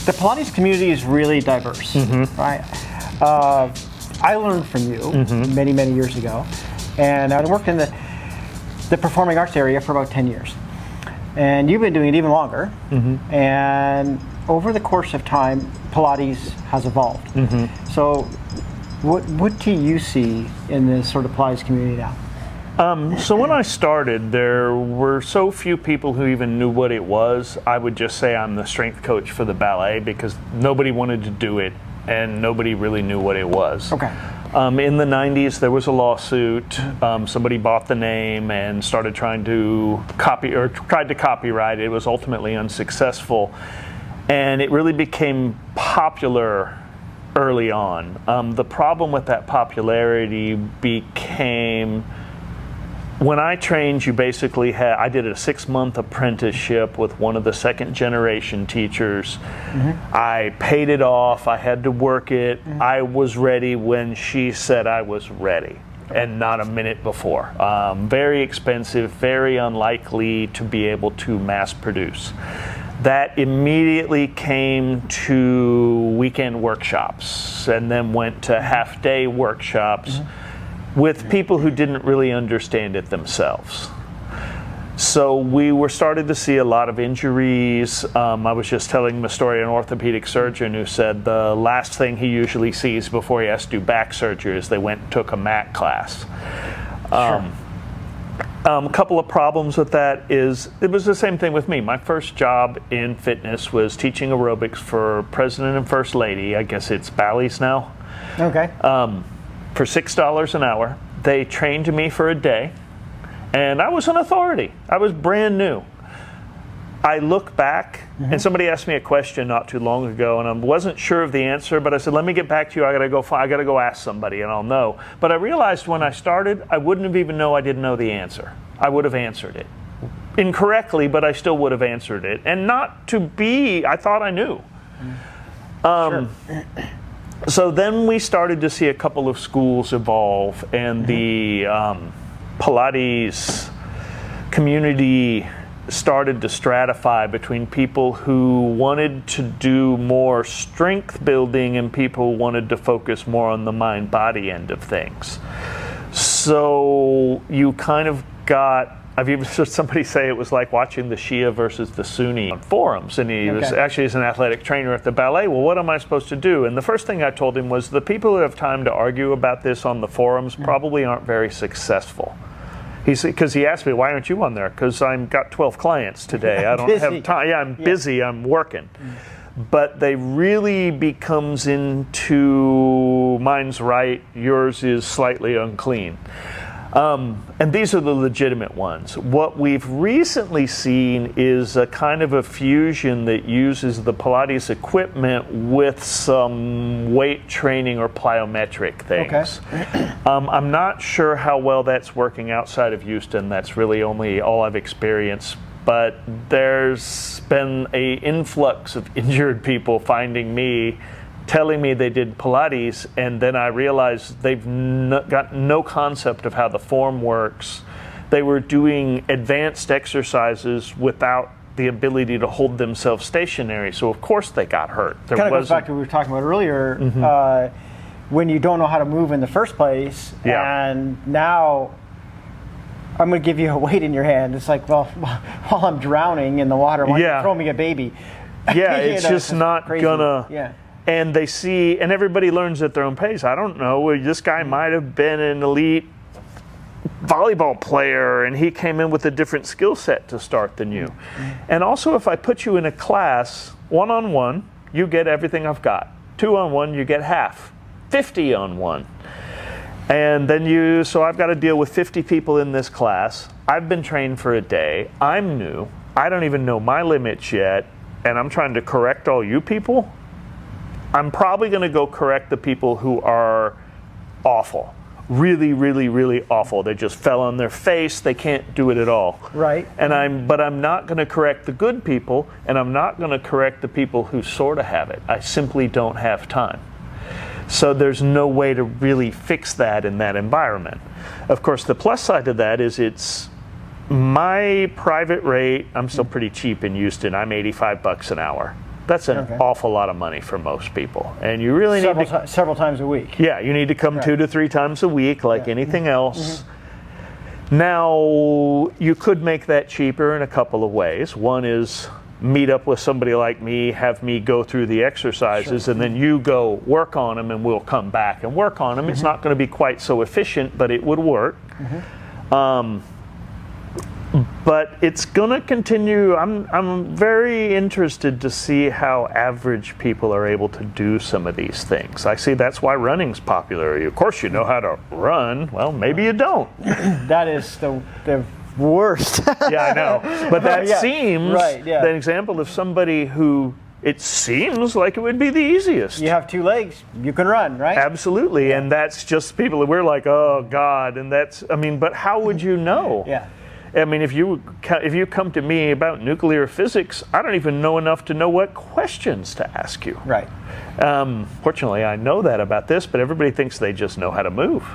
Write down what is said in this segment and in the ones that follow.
the Pilates community is really diverse, right? I learned from you many, many years ago, and I worked in the performing arts area for about 10 years. And you've been doing it even longer, and over the course of time, Pilates has evolved. So what do you see in this sort of Pilates community now? So when I started, there were so few people who even knew what it was. I would just say I'm the strength coach for the ballet because nobody wanted to do it and nobody really knew what it was. Okay. In the 90s, there was a lawsuit. Somebody bought the name and started trying to tried to copyright it. It was ultimately unsuccessful. And it really became popular early on. The problem with that popularity became, when I trained, you basically had, I did a 6-month apprenticeship with one of the second generation teachers. I paid it off, I had to work it. I was ready when she said I was ready, and not a minute before. Very expensive, very unlikely to be able to mass produce. That immediately came to weekend workshops and then went to half-day workshops with people who didn't really understand it themselves. So we were starting to see a lot of injuries. I was just telling the story of an orthopedic surgeon who said the last thing he usually sees before he has to do back surgery is they went and took a mat class. A couple of problems with that is, it was the same thing with me. My first job in fitness was teaching aerobics for President and First Lady. I guess it's Bally's now. Okay. For $6 an hour. They trained me for a day, and I was an authority. I was brand new. I look back, and somebody asked me a question not too long ago, and I wasn't sure of the answer, but I said, let me get back to you. I gotta go ask somebody, and I'll know. But I realized when I started, I wouldn't have even known I didn't know the answer. I would have answered it incorrectly, but I still would have answered it. And not to be, I thought I knew. So then we started to see a couple of schools evolve, and the Pilates community started to stratify between people who wanted to do more strength building and people who wanted to focus more on the mind-body end of things. So you kind of got, I've even heard somebody say it was like watching the Shia versus the Sunni on forums, and he was actually an athletic trainer at the ballet. Well, what am I supposed to do? And the first thing I told him was the people who have time to argue about this on the forums probably aren't very successful. Because he asked me, why aren't you on there? Because I've got 12 clients today. I don't have time. Yeah, I'm busy. I'm working. But they really becomes into mine's right, yours is slightly unclean. And these are the legitimate ones. What we've recently seen is a kind of a fusion that uses the Pilates equipment with some weight training or plyometric things. I'm not sure how well that's working outside of Houston. That's really only all I've experienced. But there's been an influx of injured people finding me, telling me they did Pilates, and then I realized they've got no concept of how the form works. They were doing advanced exercises without the ability to hold themselves stationary, so of course they got hurt. Kind of goes back to what we were talking about earlier, when you don't know how to move in the first place, and now I'm going to give you a weight in your hand. It's like, well, while I'm drowning in the water, why don't you throw me a baby? It's just not crazy. And they see, and everybody learns at their own pace. I don't know, this guy might have been an elite volleyball player and he came in with a different skill set to start than you. And also, if I put you in a class, 1-on-1, you get everything I've got. 2-on-1, you get half. 50-on-1. And then so I've got to deal with 50 people in this class. I've been trained for a day. I'm new. I don't even know my limits yet. And I'm trying to correct all you people. I'm probably going to go correct the people who are awful. Really, really, really awful. They just fell on their face. They can't do it at all. Right. But I'm not going to correct the good people, and I'm not going to correct the people who sort of have it. I simply don't have time. So there's no way to really fix that in that environment. Of course, the plus side of that is it's my private rate. I'm still pretty cheap in Houston. I'm $85 an hour. That's an awful lot of money for most people. And you really need to... Several times a week. Yeah, you need to come 2 to 3 times a week like anything else. Now, you could make that cheaper in a couple of ways. One is meet up with somebody like me, have me go through the exercises, and then you go work on them and we'll come back and work on them. It's not going to be quite so efficient, but it would work. But it's going to continue. I'm very interested to see how average people are able to do some of these things. I see that's why running's popular. Of course, you know how to run. Well, maybe you don't. That is the worst. Yeah, I know. But that seems an example of somebody who it seems like it would be the easiest. You have 2 legs, you can run, right? Absolutely. And that's just people that we're like, oh, God. And that's, I mean, but how would you know? Yeah. I mean, if you come to me about nuclear physics, I don't even know enough to know what questions to ask you. Right. Fortunately, I know that about this, but everybody thinks they just know how to move.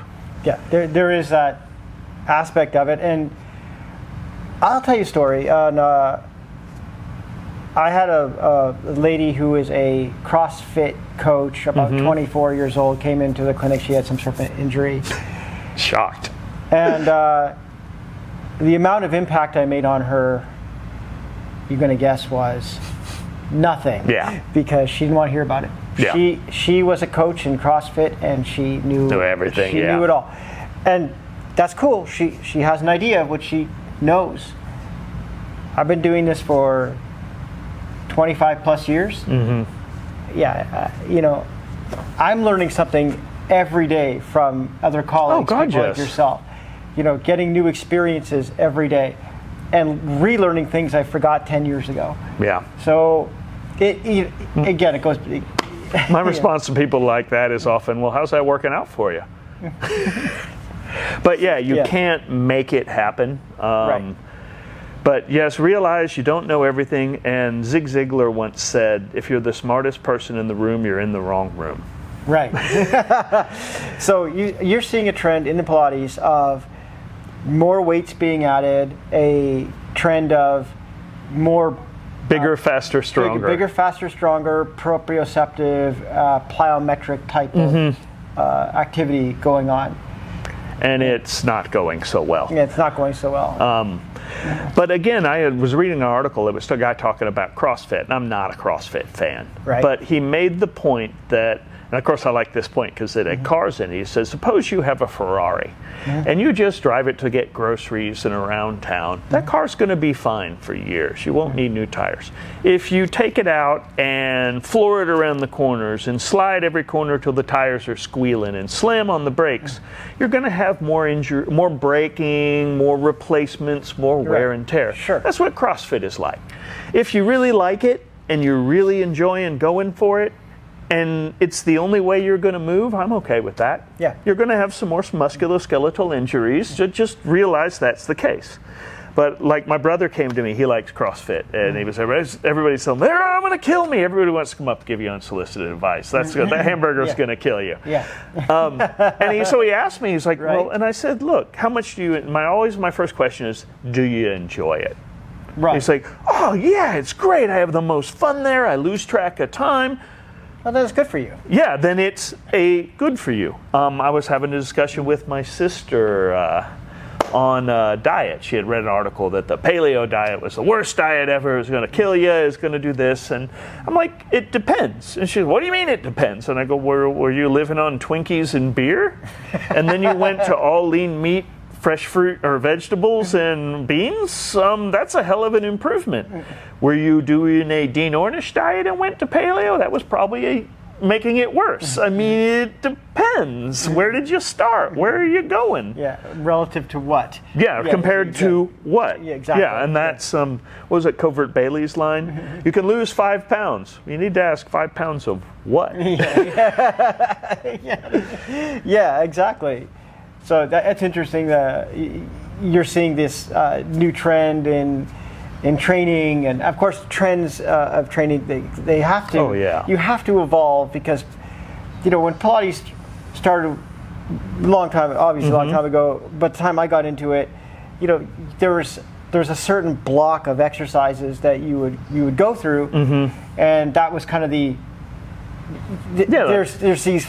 Yeah, there is that aspect of it. And I'll tell you a story. I had a lady who is a CrossFit coach, about 24 years old, came into the clinic. She had some sort of injury. Shocked. And the amount of impact I made on her, you're going to guess, was nothing. Yeah. Because she didn't want to hear about it. Yeah. She was a coach in CrossFit, and she knew everything. She knew it all. And that's cool. She has an idea of what she knows. I've been doing this for 25 plus years. Yeah, I'm learning something every day from other colleagues, people like yourself. Getting new experiences every day and relearning things I forgot 10 years ago. Yeah. So, again, it goes... My response to people like that is often, well, how's that working out for you? But yeah, you can't make it happen. Right. But yes, realize you don't know everything. And Zig Ziglar once said, if you're the smartest person in the room, you're in the wrong room. Right. So you're seeing a trend in the Pilates of more weights being added, a trend of more bigger, faster, stronger. Bigger, faster, stronger, proprioceptive, plyometric type of activity going on. And it's not going so well. Yeah, it's not going so well. But again, I was reading an article. It was a guy talking about CrossFit, and I'm not a CrossFit fan. Right. But he made the point that, and of course I like this point because it had cars in it. He says, suppose you have a Ferrari and you just drive it to get groceries and around town. That car's going to be fine for years. You won't need new tires. If you take it out and floor it around the corners and slide every corner till the tires are squealing and slam on the brakes, you're going to have more injury, more braking, more replacements, more wear and tear. Sure. That's what CrossFit is like. If you really like it and you're really enjoying going for it, and it's the only way you're going to move, I'm okay with that. Yeah. You're going to have some more musculoskeletal injuries, so just realize that's the case. But like my brother came to me, he likes CrossFit, and he was everybody's telling me, I'm going to kill me. Everybody wants to come up to give you unsolicited advice. That's good. That hamburger's going to kill you. Yeah. And so he asked me, he's like, well, and I said, look, how much do you, my first question is, do you enjoy it? Right. He's like, oh yeah, it's great. I have the most fun there. I lose track of time. Well, that's good for you. Yeah, then it's good for you. I was having a discussion with my sister on diet. She had read an article that the paleo diet was the worst diet ever. It was going to kill you. It's going to do this. And I'm like, it depends. And she said, what do you mean it depends? And I go, were you living on Twinkies and beer? And then you went to all lean meat, fresh fruit or vegetables and beans? That's a hell of an improvement. Were you doing a Dean Ornish diet and went to paleo? That was probably making it worse. I mean, it depends. Where did you start? Where are you going? Yeah, relative to what? Yeah, compared to what? Yeah, exactly. Yeah, and that's, what was it, Covert Bailey's line? You can lose 5 pounds. You need to ask 5 pounds of what? Yeah, exactly. So that's interesting that you're seeing this new trend in training, and of course trends of training they have to. Oh yeah. You have to evolve because when Pilates started a long time, obviously a long time ago, but the time I got into it, there was there's a certain block of exercises that you would go through, and that was kind of there's these,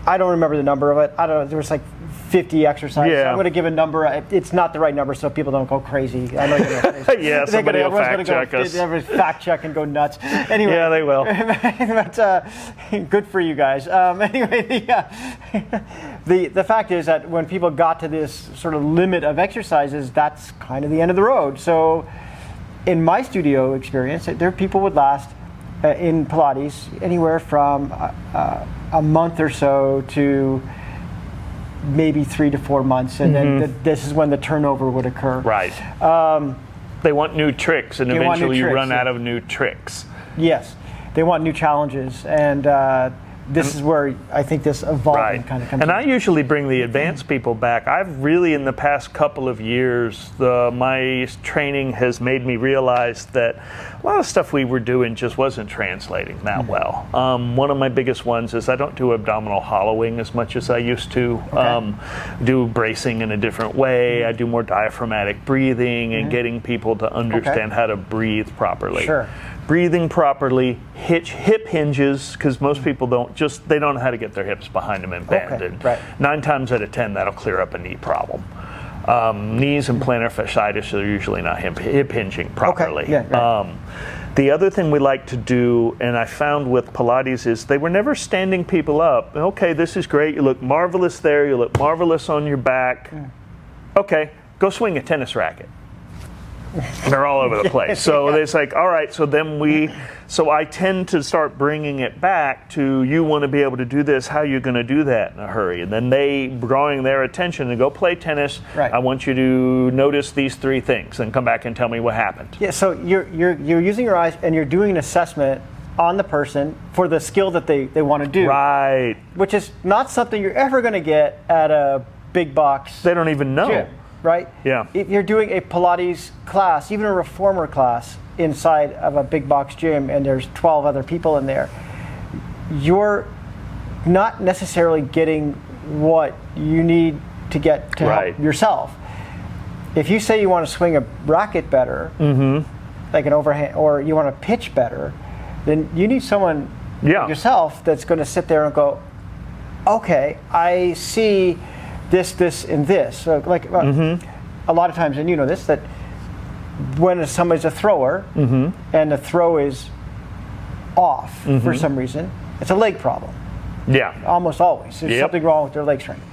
I don't remember the number of it. I don't know. There was like 50 exercises. Yeah. I'm going to give a number. It's not the right number, so people don't go crazy. I know you're going crazy. Yeah, somebody will fact check us. Everyone's fact check and go nuts. Anyway. Yeah, they will. But good for you guys. Anyway, the fact is that when people got to this sort of limit of exercises, that's kind of the end of the road. So in my studio experience, there people would last in Pilates anywhere from a month or so to maybe 3 to 4 months, and then this is when the turnover would occur. Right. They want new tricks, and eventually you run out of new tricks. Yes, they want new challenges, and this is where I think this evolving kind of comes in. And I usually bring the advanced people back. I've really, in the past couple of years, my training has made me realize that a lot of stuff we were doing just wasn't translating that well. One of my biggest ones is I don't do abdominal hollowing as much as I used to. Do bracing in a different way. I do more diaphragmatic breathing and getting people to understand how to breathe properly. Sure. Breathing properly, hip hinges, because most people they don't know how to get their hips behind them and bend. And 9 times out of 10, that'll clear up a knee problem. Knees and plantar fasciitis are usually not hip hinging properly. The other thing we like to do, and I found with Pilates, is they were never standing people up. Okay, this is great. You look marvelous there. You look marvelous on your back. Okay, go swing a tennis racket. They're all over the place. So it's like, all right, so I tend to start bringing it back to, you want to be able to do this, how are you going to do that in a hurry? And then they drawing their attention to go play tennis. I want you to notice these 3 things and come back and tell me what happened. Yeah, so you're using your eyes and you're doing an assessment on the person for the skill that they want to do. Right. Which is not something you're ever going to get at a big box. They don't even know. Gym. Right? Yeah. If you're doing a Pilates class, even a reformer class inside of a big box gym, and there's 12 other people in there, you're not necessarily getting what you need to get to help yourself. If you say you want to swing a racket better, like an overhand, or you want to pitch better, then you need someone like yourself that's going to sit there and go, okay, I see this, and this. So like a lot of times, and you know this, that when somebody's a thrower and the throw is off for some reason, it's a leg problem. Yeah. Almost always. There's something wrong with their leg strength.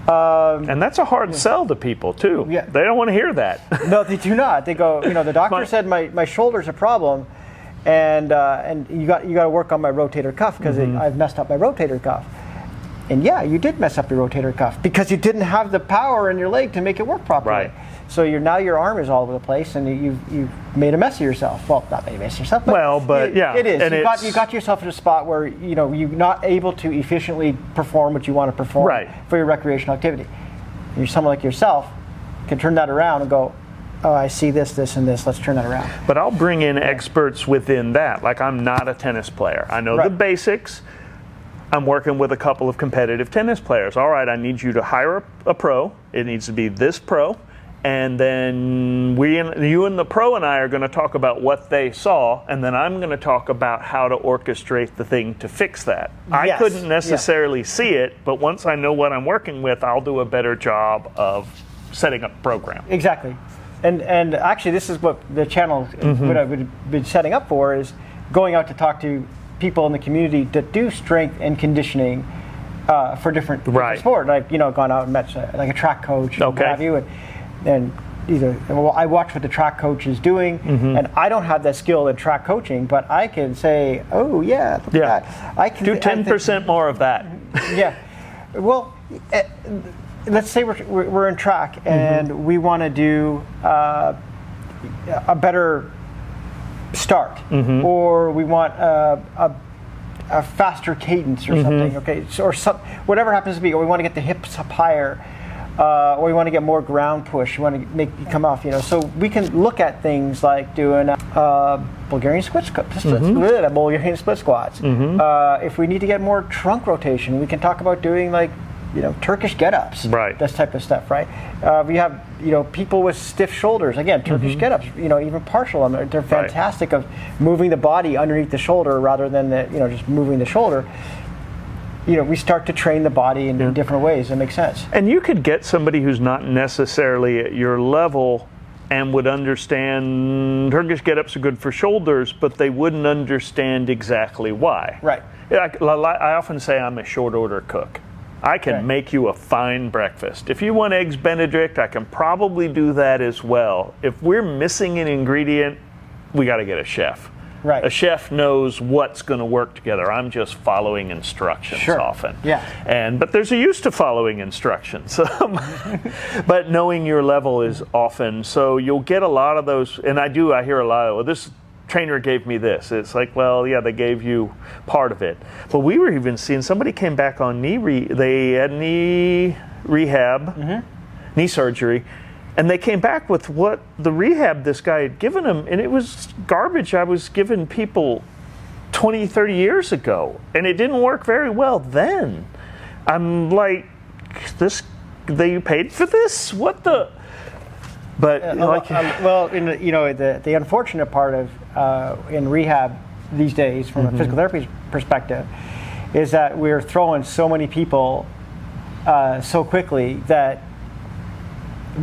And that's a hard sell to people too. Yeah. They don't want to hear that. No, they do not. They go, the doctor said my shoulder's a problem, and you got to work on my rotator cuff because I've messed up my rotator cuff. And yeah, you did mess up your rotator cuff because you didn't have the power in your leg to make it work properly. Right. So now your arm is all over the place, and you've made a mess of yourself. Well, not made a mess of yourself, but it is. And you got yourself in a spot where you're not able to efficiently perform what you want to perform for your recreational activity. And you're someone like yourself can turn that around and go, oh, I see this, and this. Let's turn that around. But I'll bring in experts within that. Like, I'm not a tennis player. I know the basics. I'm working with a couple of competitive tennis players. All right, I need you to hire a pro. It needs to be this pro. And then you and the pro and I are going to talk about what they saw, and then I'm going to talk about how to orchestrate the thing to fix that. I couldn't necessarily see it, but once I know what I'm working with, I'll do a better job of setting up a program. Exactly. And actually, this is what the channel, what I've been setting up for, is going out to talk to people in the community that do strength and conditioning for different sport. I've gone out and met like a track coach and what have you, and I watch what the track coach is doing, and I don't have that skill in track coaching, but I can say, oh yeah, look at that. I can do 10% more of that. Yeah. Well, let's say we're in track and we want to do a better start, or we want a faster cadence or something, or whatever happens to be, or we want to get the hips up higher, or we want to get more ground push, we want to make you come off, so we can look at things like doing Bulgarian split squats. If we need to get more trunk rotation, we can talk about doing like Turkish get-ups, right? This type of stuff, right? We have people with stiff shoulders, again, Turkish get-ups, even partial. They're fantastic of moving the body underneath the shoulder rather than just moving the shoulder. We start to train the body in different ways. That makes sense. And you could get somebody who's not necessarily at your level and would understand Turkish get-ups are good for shoulders, but they wouldn't understand exactly why. Right. I often say I'm a short order cook. I can make you a fine breakfast. If you want eggs Benedict, I can probably do that as well. If we're missing an ingredient, we got to get a chef. Right. A chef knows what's going to work together. I'm just following instructions often. Yeah. But there's a use to following instructions. But knowing your level is often, so you'll get a lot of those, and I hear a lot of, well, this trainer gave me this. It's like, well, yeah, they gave you part of it. But we were even seeing somebody came back on they had knee rehab, knee surgery, and they came back with what the rehab this guy had given them, and it was garbage I was giving people 20, 30 years ago, and it didn't work very well then. I'm like, they paid for this? What the? But the unfortunate part of in rehab these days, from a physical therapy perspective, is that we're throwing so many people so quickly that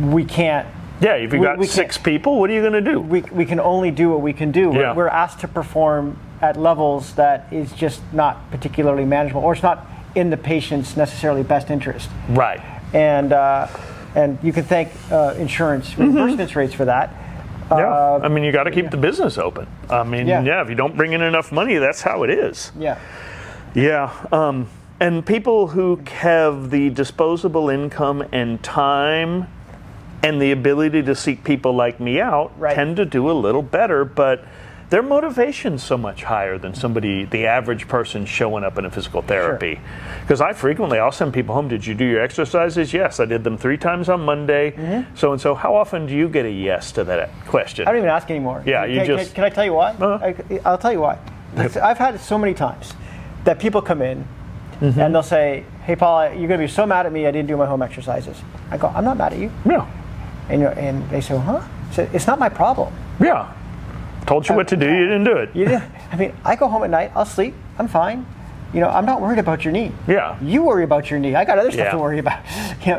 we can't. Yeah, if you've got 6 people, what are you going to do? We can only do what we can do. Yeah. We're asked to perform at levels that is just not particularly manageable, or it's not in the patient's necessarily best interest. Right. And you can thank insurance reimbursement rates for that. Yeah, I mean, you got to keep the business open. I mean, if you don't bring in enough money, that's how it is. Yeah. Yeah. And people who have the disposable income and time and the ability to seek people like me out tend to do a little better, but their motivation's so much higher than the average person showing up in a physical therapy. Because I'll send people home, did you do your exercises? Yes, I did them 3 times on Monday, so-and-so. How often do you get a yes to that question? I don't even ask anymore. Yeah, Can I tell you why? I'll tell you why. I've had it so many times that people come in and they'll say, hey, Paul, you're going to be so mad at me I didn't do my home exercises. I go, I'm not mad at you. No. And they say, huh? I said, it's not my problem. Yeah. Told you what to do, you didn't do it. I mean, I go home at night, I'll sleep, I'm fine. I'm not worried about your knee. Yeah. You worry about your knee. I got other stuff to worry about.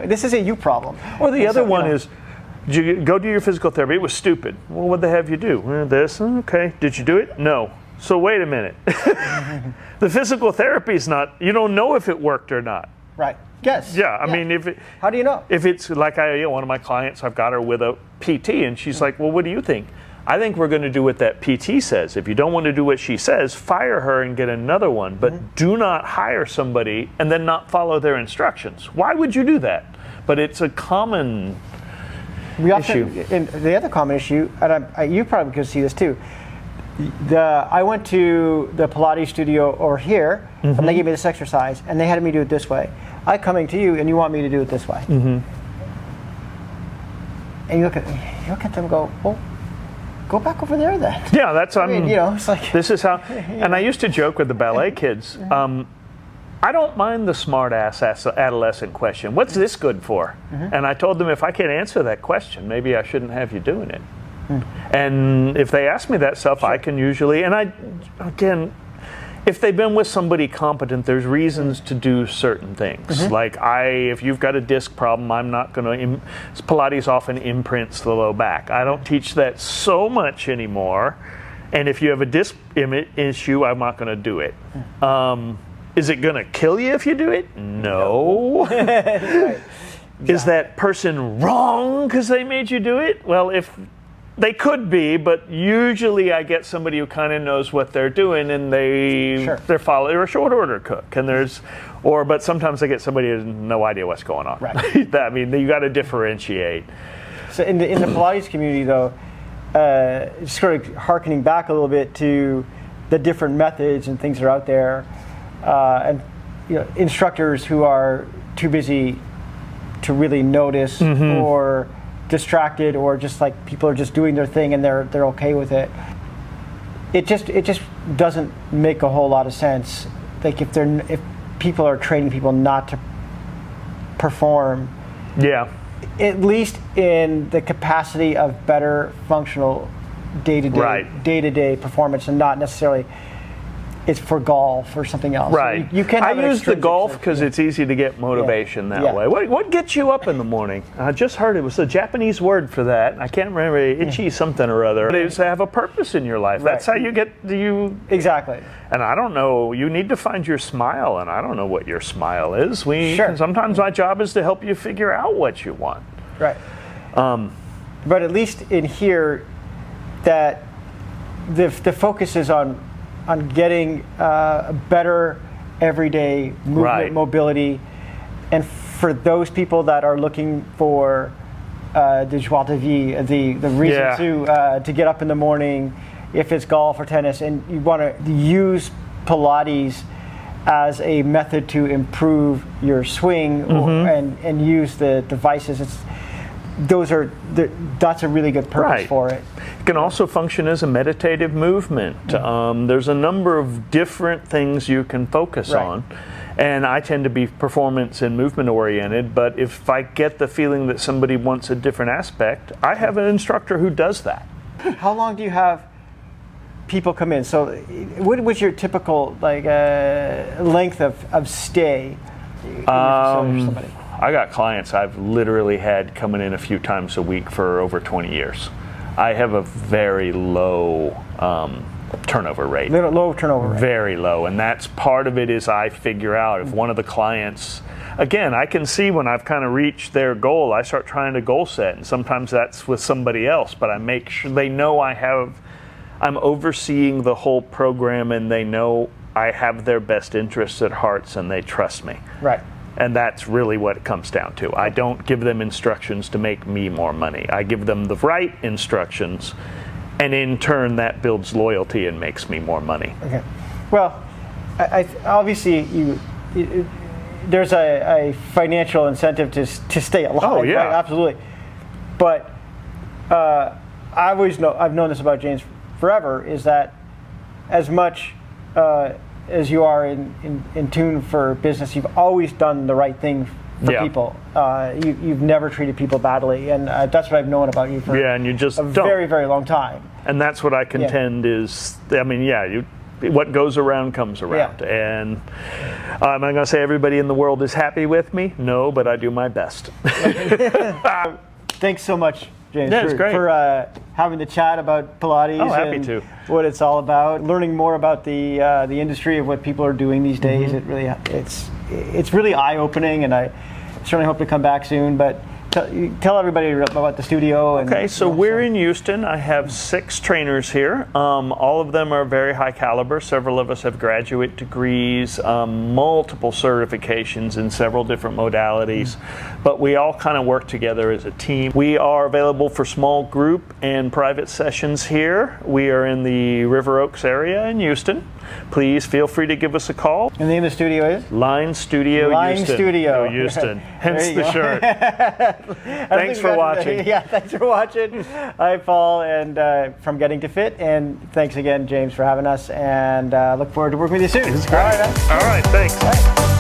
This is a you problem. Or the other one is, did you go do your physical therapy? It was stupid. Well, what'd they have you do? Well, this, okay. Did you do it? No. So wait a minute. The physical therapy is not, you don't know if it worked or not. Right. Yes. Yeah. I mean, how do you know? If it's like one of my clients, I've got her with a PT, and she's like, well, what do you think? I think we're going to do what that PT says. If you don't want to do what she says, fire her and get another one. But do not hire somebody and then not follow their instructions. Why would you do that? But it's a common issue. And the other common issue, and you probably could see this too. I went to the Pilates studio over here, and they gave me this exercise, and they had me do it this way. I coming to you, and you want me to do it this way. And you look at them and go, well, go back over there then. Yeah, that's, it's like, this is how, and I used to joke with the ballet kids, I don't mind the smart ass adolescent question, what's this good for? And I told them, if I can't answer that question, maybe I shouldn't have you doing it. And if they ask me that stuff, I can usually, again, if they've been with somebody competent, there's reasons to do certain things. Like if you've got a disc problem, I'm not going to, Pilates often imprints the low back. I don't teach that so much anymore. And if you have a disc issue, I'm not going to do it. Is it going to kill you if you do it? No. Is that person wrong because they made you do it? Well, if they could be, but usually I get somebody who kind of knows what they're doing, and they're a short order cook, and but sometimes I get somebody who has no idea what's going on. Right. I mean, you got to differentiate. So in the Pilates community, though, sort of hearkening back a little bit to the different methods and things that are out there, and instructors who are too busy to really notice or distracted, or just like people are just doing their thing and they're okay with it. It just doesn't make a whole lot of sense. Like if people are training people not to perform. Yeah. At least in the capacity of better functional day-to-day performance, and not necessarily it's for golf or something else. Right. You can have I use the golf because it's easy to get motivation that way. What gets you up in the morning? I just heard it was a Japanese word for that. I can't remember, itchy something or other. It is to have a purpose in your life. That's how you get Exactly. And I don't know, you need to find your smile, and I don't know what your smile is. Sometimes my job is to help you figure out what you want. Right. But at least in here, that the focus is on getting better everyday movement, mobility, and for those people that are looking for the joie de vivre, the reason to get up in the morning, if it's golf or tennis, and you want to use Pilates as a method to improve your swing and use the devices. That's a really good purpose for it. It can also function as a meditative movement. There's a number of different things you can focus on. And I tend to be performance and movement oriented, but if I get the feeling that somebody wants a different aspect, I have an instructor who does that. How long do you have people come in? So what was your typical length of stay in your facility for somebody? I got clients I've literally had coming in a few times a week for over 20 years. I have a very low turnover rate. Low turnover rate. Very low. And that's part of it is I figure out if one of the clients, again, I can see when I've kind of reached their goal, I start trying to goal set. And sometimes that's with somebody else, but I make sure they know I'm overseeing the whole program, and they know I have their best interests at heart, and they trust me. Right. And that's really what it comes down to. I don't give them instructions to make me more money. I give them the right instructions, and in turn, that builds loyalty and makes me more money. Okay. Well, obviously, there's a financial incentive to stay alive. Oh, yeah. Right? Absolutely. But I've known this about James forever, is that as much as you are in tune for business, you've always done the right thing for people. You've never treated people badly, and that's what I've known about you for and you just very, very long time. And that's what I contend is, what goes around comes around. And am I going to say everybody in the world is happy with me? No, but I do my best. Thanks so much, James, for having the chat about Pilates and what it's all about, learning more about the industry of what people are doing these days. It's really eye-opening, and I certainly hope to come back soon. But tell everybody about the studio. So we're in Houston. I have 6 trainers here. All of them are very high caliber. Several of us have graduate degrees, multiple certifications in several different modalities. But we all kind of work together as a team. We are available for small group and private sessions here. We are in the River Oaks area in Houston. Please feel free to give us a call. And the name of the studio is? Line Studio Houston. Hence the shirt. Thanks for watching. Thanks for watching. I'm Paul, and from Getting to Fit, and thanks again, James, for having us, and look forward to working with you soon. All right, thanks. Bye.